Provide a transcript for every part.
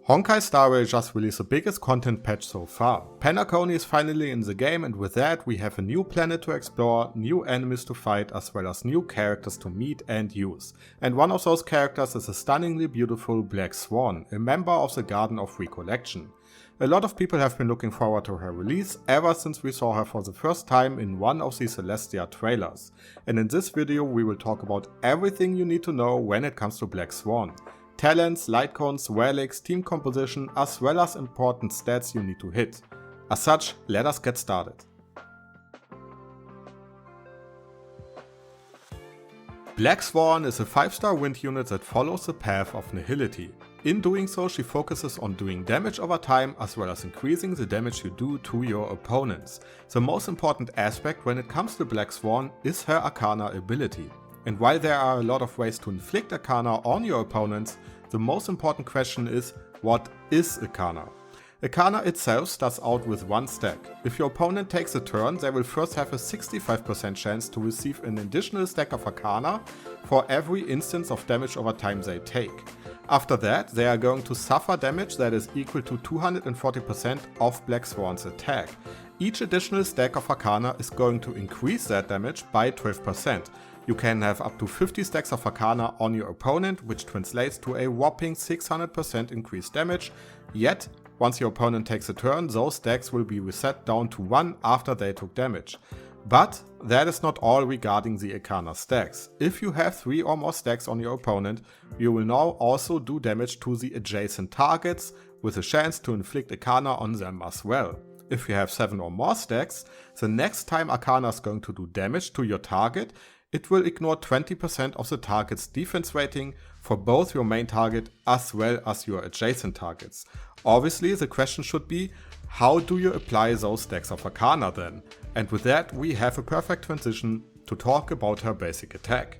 Honkai Star Rail just released the biggest content patch so far. Penacony is finally in the game, and with that we have a new planet to explore, new enemies to fight, as well as new characters to meet and use. And one of those characters is a stunningly beautiful Black Swan, a member of the Garden of Recollection. A lot of people have been looking forward to her release ever since we saw her for the first time in one of the Celestia trailers. And in this video we will talk about everything you need to know when it comes to Black Swan. Talents, light cones, relics, team composition, as well as important stats you need to hit. As such, let us get started. Black Swan is a 5-star wind unit that follows the path of Nihility. In doing so, she focuses on doing damage over time as well as increasing the damage you do to your opponents. The most important aspect when it comes to Black Swan is her Arcana ability. And while there are a lot of ways to inflict Arcana on your opponents, the most important question is, what is Arcana? Arcana itself starts out with one stack. If your opponent takes a turn, they will first have a 65% chance to receive an additional stack of Arcana for every instance of damage over time they take. After that, they are going to suffer damage that is equal to 240% of Black Swan's attack. Each additional stack of Arcana is going to increase that damage by 12%. You can have up to 50 stacks of Arcana on your opponent, which translates to a whopping 600% increased damage, yet once your opponent takes a turn, those stacks will be reset down to 1 after they took damage. But that is not all regarding the Arcana stacks. If you have 3 or more stacks on your opponent, you will now also do damage to the adjacent targets, with a chance to inflict Arcana on them as well. If you have 7 or more stacks, the next time Arcana is going to do damage to your target, it will ignore 20% of the target's defense rating for both your main target as well as your adjacent targets. Obviously, the question should be, how do you apply those stacks of Arcana then? And with that, we have a perfect transition to talk about her basic attack.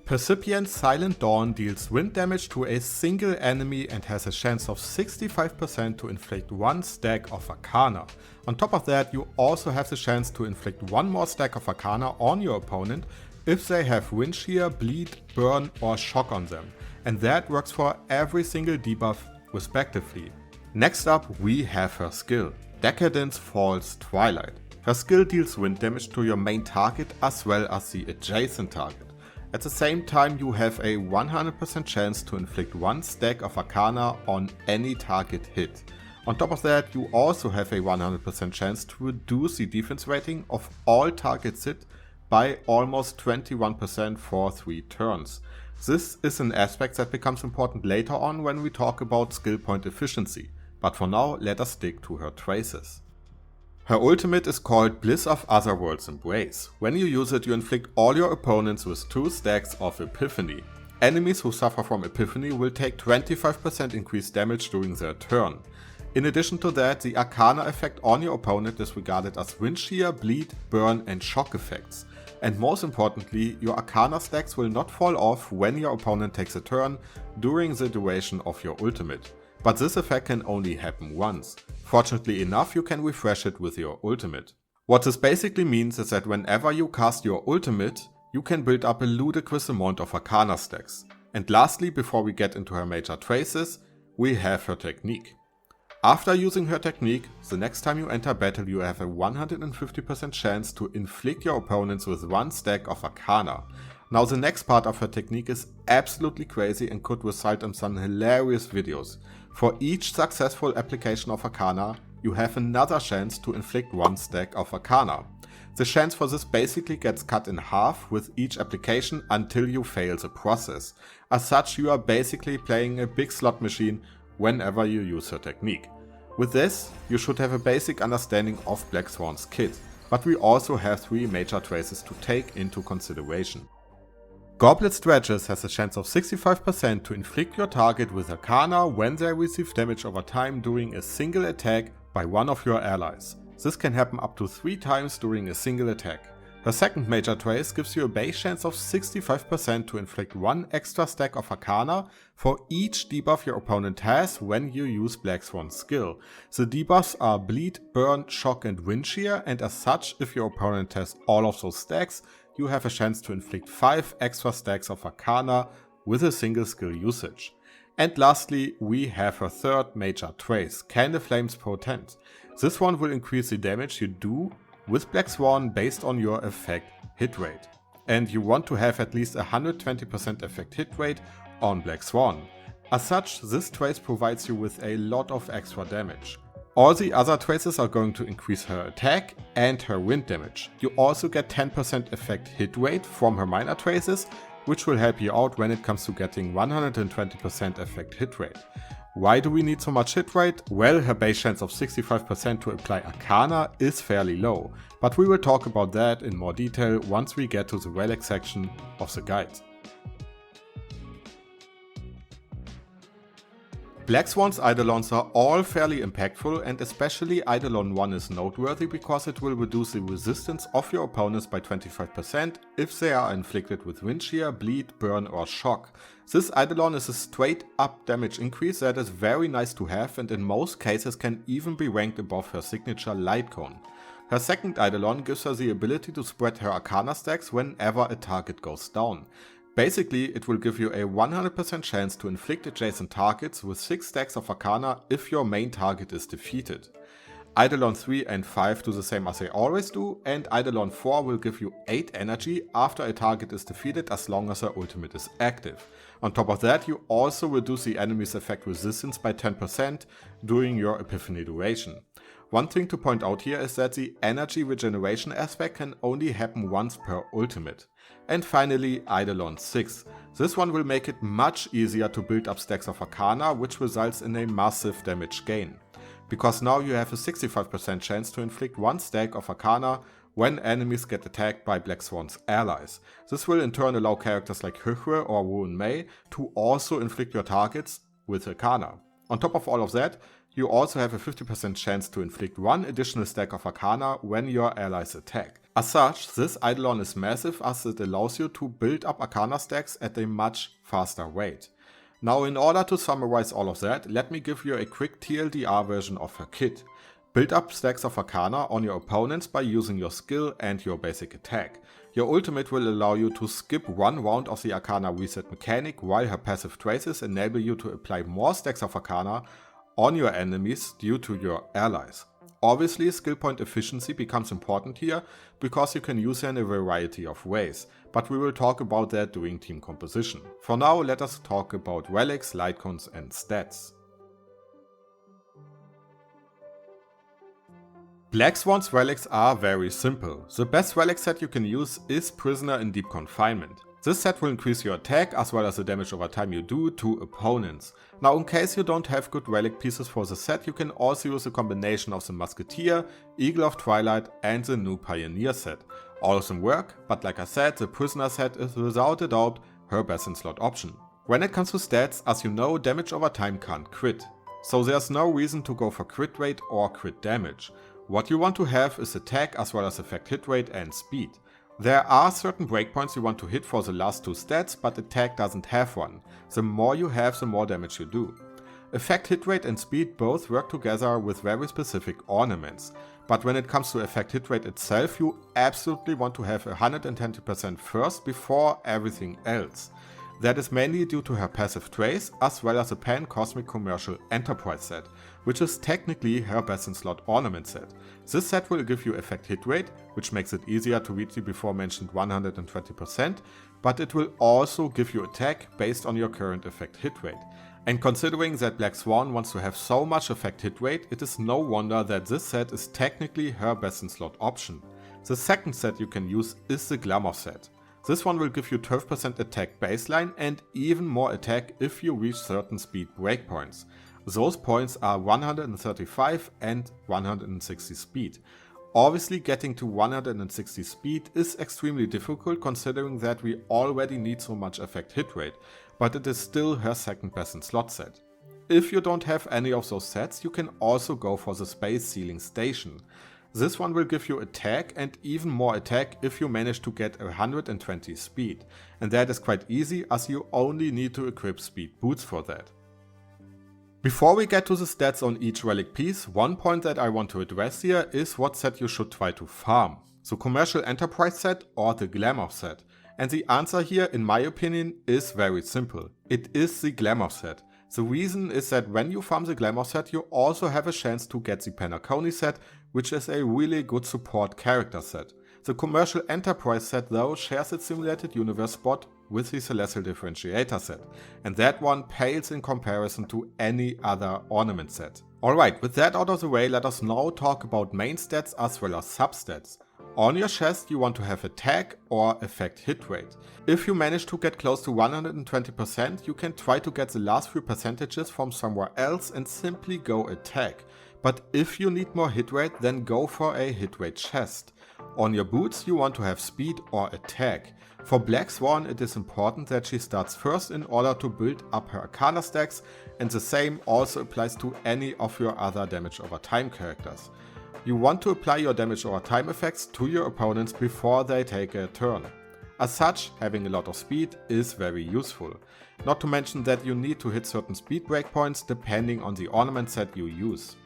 Percipient's Silent Dawn deals wind damage to a single enemy and has a chance of 65% to inflict 1 stack of Arcana. On top of that, you also have the chance to inflict 1 more stack of Arcana on your opponent if they have Wind Shear, Bleed, Burn or Shock on them, and that works for every single debuff respectively. Next up we have her skill, Decadence False Twilight. Her skill deals wind damage to your main target as well as the adjacent target. At the same time you have a 100% chance to inflict 1 stack of Arcana on any target hit. On top of that, you also have a 100% chance to reduce the defense rating of all targets hit by almost 21% for 3 turns. This is an aspect that becomes important later on when we talk about skill point efficiency, but for now let us stick to her traces. Her ultimate is called Bliss of Otherworld's Embrace. When you use it, you inflict all your opponents with 2 stacks of Epiphany. Enemies who suffer from Epiphany will take 25% increased damage during their turn. In addition to that, the Arcana effect on your opponent is regarded as Wind Shear, Bleed, Burn and Shock effects. And most importantly, your Arcana stacks will not fall off when your opponent takes a turn during the duration of your ultimate. But this effect can only happen once. Fortunately enough, you can refresh it with your ultimate. What this basically means is that whenever you cast your ultimate, you can build up a ludicrous amount of Arcana stacks. And lastly, before we get into her major traces, we have her technique. After using her technique, the next time you enter battle you have a 150% chance to inflict your opponents with 1 stack of Arcana. Now the next part of her technique is absolutely crazy and could result in some hilarious videos. For each successful application of Arcana, you have another chance to inflict 1 stack of Arcana. The chance for this basically gets cut in half with each application until you fail the process. As such, you are basically playing a big slot machine whenever you use her technique. With this, you should have a basic understanding of Black Swan's kit, but we also have 3 major traces to take into consideration. Goblet Strategist has a chance of 65% to inflict your target with Arcana when they receive damage over time during a single attack by one of your allies. This can happen up to 3 times during a single attack. Her second major trace gives you a base chance of 65% to inflict 1 extra stack of Arcana for each debuff your opponent has when you use Black Swan's skill. The debuffs are Bleed, Burn, Shock and Wind Shear, and as such, if your opponent has all of those stacks, you have a chance to inflict 5 extra stacks of Arcana with a single skill usage. And lastly, we have her third major trace, Candle Flames Potent. This one will increase the damage you do with Black Swan based on your effect hit rate. And you want to have at least 120% effect hit rate on Black Swan. As such, this trace provides you with a lot of extra damage. All the other traces are going to increase her attack and her wind damage. You also get 10% effect hit rate from her minor traces, which will help you out when it comes to getting 120% effect hit rate. Why do we need so much hit rate? Well, her base chance of 65% to apply Arcana is fairly low, but we will talk about that in more detail once we get to the Relic section of the guide. Black Swan's Eidolons are all fairly impactful, and especially Eidolon 1 is noteworthy because it will reduce the resistance of your opponents by 25% if they are inflicted with Wind Shear, Bleed, Burn or Shock. This Eidolon is a straight up damage increase that is very nice to have and in most cases can even be ranked above her signature Light Cone. Her second Eidolon gives her the ability to spread her Arcana stacks whenever a target goes down. Basically, it will give you a 100% chance to inflict adjacent targets with 6 stacks of Arcana if your main target is defeated. Eidolon 3 and 5 do the same as they always do, and Eidolon 4 will give you 8 energy after a target is defeated as long as her ultimate is active. On top of that, you also reduce the enemy's effect resistance by 10% during your Epiphany duration. One thing to point out here is that the energy regeneration aspect can only happen once per ultimate. And finally, Eidolon 6. This one will make it much easier to build up stacks of Arcana, which results in a massive damage gain. Because now you have a 65% chance to inflict 1 stack of Arcana when enemies get attacked by Black Swan's allies. This will in turn allow characters like Hyhre or Ruin Mei to also inflict your targets with Arcana. On top of all of that, you also have a 50% chance to inflict 1 additional stack of Arcana when your allies attack. As such, this Eidolon is massive as it allows you to build up Arcana stacks at a much faster rate. Now, in order to summarize all of that, let me give you a quick TLDR version of her kit. Build up stacks of Arcana on your opponents by using your skill and your basic attack. Your ultimate will allow you to skip 1 round of the Arcana reset mechanic, while her passive traces enable you to apply more stacks of Arcana on your enemies due to your allies. Obviously, skill point efficiency becomes important here because you can use her in a variety of ways, but we will talk about that during team composition. For now, let us talk about relics, light cones and stats. Black Swan's relics are very simple. The best relic set you can use is Prisoner in Deep Confinement. This set will increase your attack as well as the damage over time you do to opponents. Now, in case you don't have good relic pieces for the set, you can also use a combination of the Musketeer, Eagle of Twilight and the new Pioneer set. All of them work, but like I said, the Prisoner set is without a doubt her best in slot option. When it comes to stats, as you know, damage over time can't crit. So there's no reason to go for crit rate or crit damage. What you want to have is attack as well as effect hit rate and speed. There are certain breakpoints you want to hit for the last 2 stats, but attack doesn't have one. The more you have, the more damage you do. Effect hit rate and speed both work together with very specific ornaments. But when it comes to effect hit rate itself, you absolutely want to have 120% first before everything else. That is mainly due to her passive trace as well as a pan-cosmic commercial enterprise set, which is technically her best in slot ornament set. This set will give you effect hit rate, which makes it easier to reach the before mentioned 120%, but it will also give you attack based on your current effect hit rate. And considering that Black Swan wants to have so much effect hit rate, it is no wonder that this set is technically her best in slot option. The second set you can use is the Glamour set. This one will give you 12% attack baseline and even more attack if you reach certain speed breakpoints. Those points are 135 and 160 speed. Obviously, getting to 160 speed is extremely difficult considering that we already need so much effect hit rate, but it is still her second best in slot set. If you don't have any of those sets, you can also go for the Space Sealing Station. This one will give you attack and even more attack if you manage to get 120 speed, and that is quite easy as you only need to equip speed boots for that. Before we get to the stats on each relic piece, one point that I want to address here is what set you should try to farm. The Commercial Enterprise set or the Glamour set. And the answer here, in my opinion, is very simple. It is the Glamour set. The reason is that when you farm the Glamour set, you also have a chance to get the Penacony set, which is a really good support character set. The Commercial Enterprise set though shares its Simulated Universe spot with the Celestial Differentiator set, and that one pales in comparison to any other Ornament set. Alright, with that out of the way, let us now talk about main stats as well as substats. On your chest you want to have attack or effect hit rate. If you manage to get close to 120%, you can try to get the last few percentages from somewhere else and simply go attack. But if you need more hit rate, then go for a hit rate chest. On your boots you want to have speed or attack. For Black Swan it is important that she starts first in order to build up her Arcana stacks, and the same also applies to any of your other damage over time characters. You want to apply your damage over time effects to your opponents before they take a turn. As such, having a lot of speed is very useful. Not to mention that you need to hit certain speed breakpoints depending on the ornament set you use.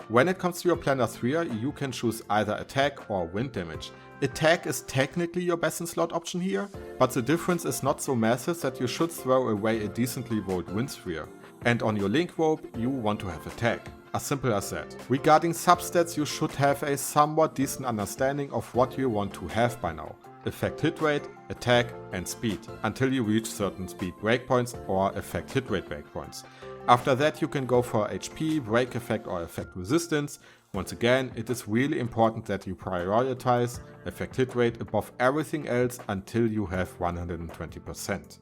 When it comes to your Planner 3, you can choose either attack or wind damage. Attack is technically your best in slot option here, but the difference is not so massive that you should throw away a decently rolled wind sphere. And on your link rope, you want to have attack. As simple as that. Regarding substats, you should have a somewhat decent understanding of what you want to have by now. Effect hit rate, attack and speed, until you reach certain speed breakpoints or effect hit rate breakpoints. After that you can go for HP, break effect or effect resistance. Once again, it is really important that you prioritize effect hit rate above everything else until you have 120%.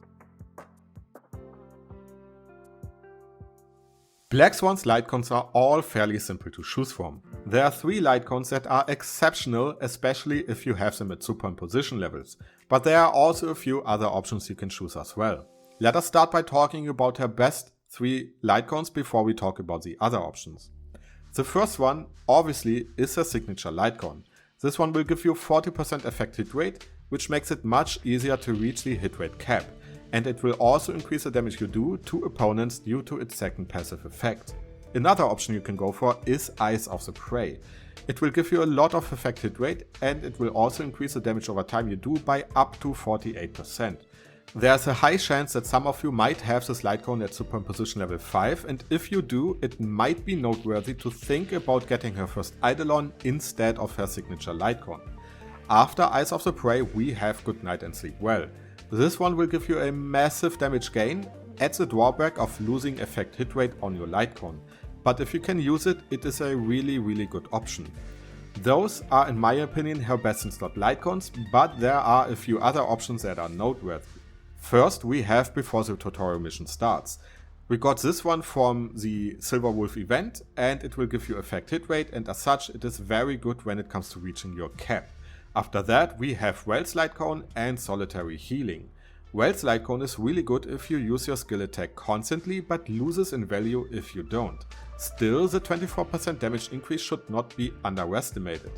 Black Swan's light cones are all fairly simple to choose from. There are 3 light cones that are exceptional, especially if you have them at superimposition levels, but there are also a few other options you can choose as well. Let us start by talking about her best 3 light cones before we talk about the other options. The first one, obviously, is her signature light cone. This one will give you 40% effect hit rate, which makes it much easier to reach the hit rate cap. And it will also increase the damage you do to opponents due to its second passive effect. Another option you can go for is Eyes of the Prey. It will give you a lot of effect hit rate, and it will also increase the damage over time you do by up to 48%. There's a high chance that some of you might have this light cone at superimposition level 5, and if you do, it might be noteworthy to think about getting her first Eidolon instead of her signature light cone. After Eyes of the Prey we have Good Night and Sleep Well. This one will give you a massive damage gain at the drawback of losing effect hit rate on your light cone, but if you can use it, it is a really good option. Those are in my opinion her best in slot light cones, but there are a few other options that are noteworthy. First we have before the tutorial mission starts. We got this one from the Silver Wolf event, and it will give you effect hit rate, and as such it is very good when it comes to reaching your cap. After that we have Wells Light Cone and Solitary Healing. Wells Light Cone is really good if you use your skill attack constantly, but loses in value if you don't. Still, the 24% damage increase should not be underestimated.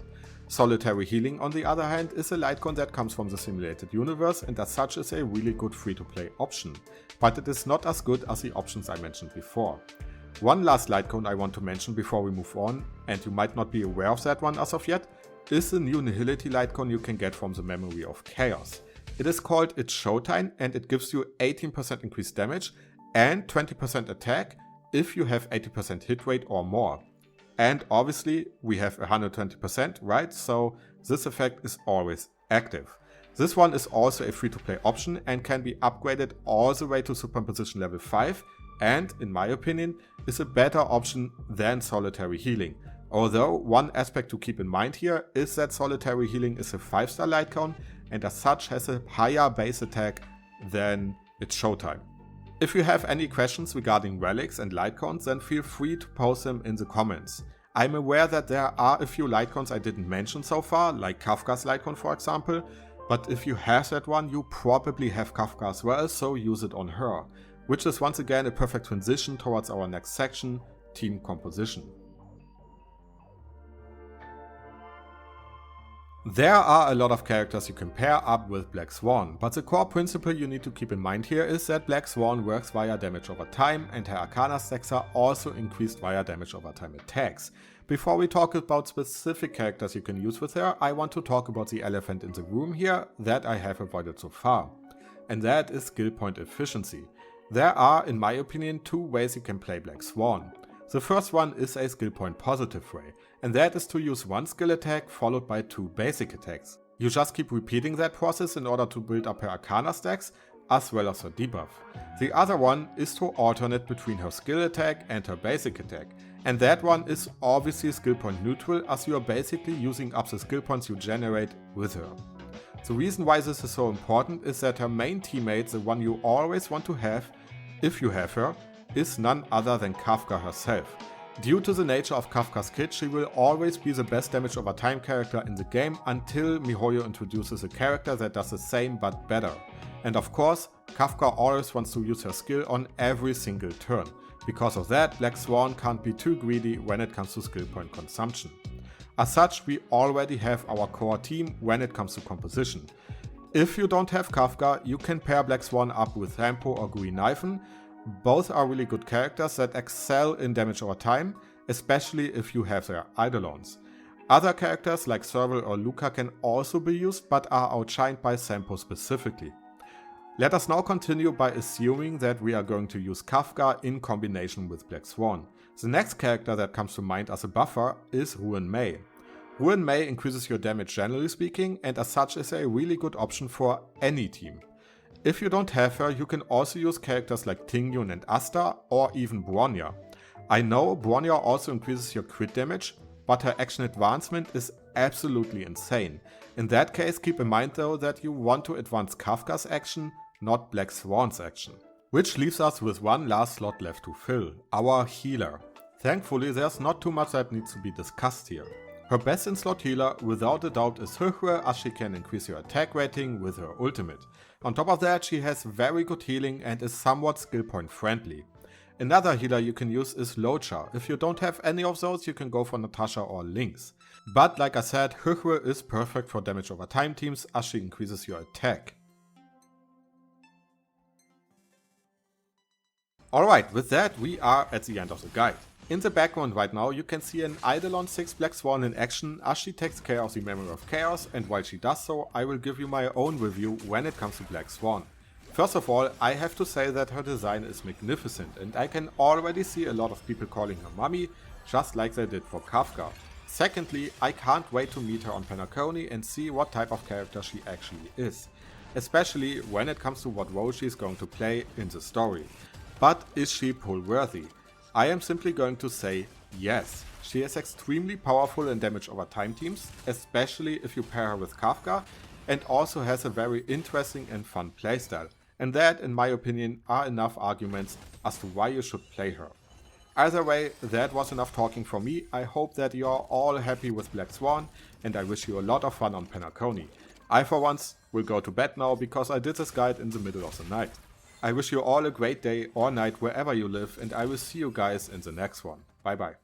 Solitary Healing on the other hand is a light cone that comes from the Simulated Universe, and as such is a really good free-to-play option, but it is not as good as the options I mentioned before. One last light cone I want to mention before we move on, and you might not be aware of that one as of yet, is the new Nihility light cone you can get from the Memory of Chaos. It is called It's Showtime, and it gives you 18% increased damage and 20% attack if you have 80% hit rate or more. And obviously we have 120%, right? So this effect is always active. This one is also a free-to-play option and can be upgraded all the way to superimposition level 5, and in my opinion is a better option than Solitary Healing. Although one aspect to keep in mind here is that Solitary Healing is a 5-star light cone and as such has a higher base attack than It's Showtime. If you have any questions regarding relics and light cones, then feel free to post them in the comments. I'm aware that there are a few light cones I didn't mention so far, like Kafka's light cone for example, but if you have that one you probably have Kafka as well, so use it on her. Which is once again a perfect transition towards our next section, team composition. There are a lot of characters you can pair up with Black Swan, but the core principle you need to keep in mind here is that Black Swan works via damage over time and her Arcana stacks are also increased via damage over time attacks. Before we talk about specific characters you can use with her, I want to talk about the elephant in the room here that I have avoided so far. And that is skill point efficiency. There are, in my opinion, two ways you can play Black Swan. The first one is a skill point positive way, and that is to use one skill attack followed by two basic attacks. You just keep repeating that process in order to build up her Arcana stacks as well as her debuff. The other one is to alternate between her skill attack and her basic attack, and that one is obviously skill point neutral as you are basically using up the skill points you generate with her. The reason why this is so important is that her main teammate, the one you always want to have, if you have her, is none other than Kafka herself. Due to the nature of Kafka's kit, she will always be the best damage over time character in the game until MiHoYo introduces a character that does the same but better. And of course, Kafka always wants to use her skill on every single turn. Because of that, Black Swan can't be too greedy when it comes to skill point consumption. As such, we already have our core team when it comes to composition. If you don't have Kafka, you can pair Black Swan up with Rampo or Guinaifen. Both are really good characters that excel in damage over time, especially if you have their Eidolons. Other characters like Serval or Luca can also be used, but are outshined by Sampo specifically. Let us now continue by assuming that we are going to use Kafka in combination with Black Swan. The next character that comes to mind as a buffer is Ruin Mei. Ruin Mei increases your damage generally speaking, and as such is a really good option for any team. If you don't have her, you can also use characters like Tingyun and Asta, or even Bronya. I know Bronya also increases your crit damage, but her action advancement is absolutely insane. In that case, keep in mind though that you want to advance Kafka's action, not Black Swan's action. Which leaves us with one last slot left to fill, our healer. Thankfully there's not too much that needs to be discussed here. Her best in slot healer without a doubt is HoYoLAB, as she can increase your attack rating with her ultimate. On top of that, she has very good healing and is somewhat skill point friendly. Another healer you can use is Locha. If you don't have any of those, you can go for Natasha or Lynx. But like I said, HoYoLAB is perfect for damage over time teams as she increases your attack. Alright, with that we are at the end of the guide. In the background right now you can see an Eidolon 6 Black Swan in action as she takes care of the Memory of Chaos, and while she does so I will give you my own review when it comes to Black Swan. First of all, I have to say that her design is magnificent and I can already see a lot of people calling her mummy, just like they did for Kafka. Secondly, I can't wait to meet her on Penacony and see what type of character she actually is. Especially when it comes to what role she is going to play in the story. But is she pull worthy? I am simply going to say yes. She is extremely powerful in damage over time teams, especially if you pair her with Kafka, and also has a very interesting and fun playstyle. And that, in my opinion, are enough arguments as to why you should play her. Either way, that was enough talking from me. I hope that you are all happy with Black Swan, and I wish you a lot of fun on Penacony. I for once will go to bed now because I did this guide in the middle of the night. I wish you all a great day or night wherever you live, and I will see you guys in the next one. Bye bye.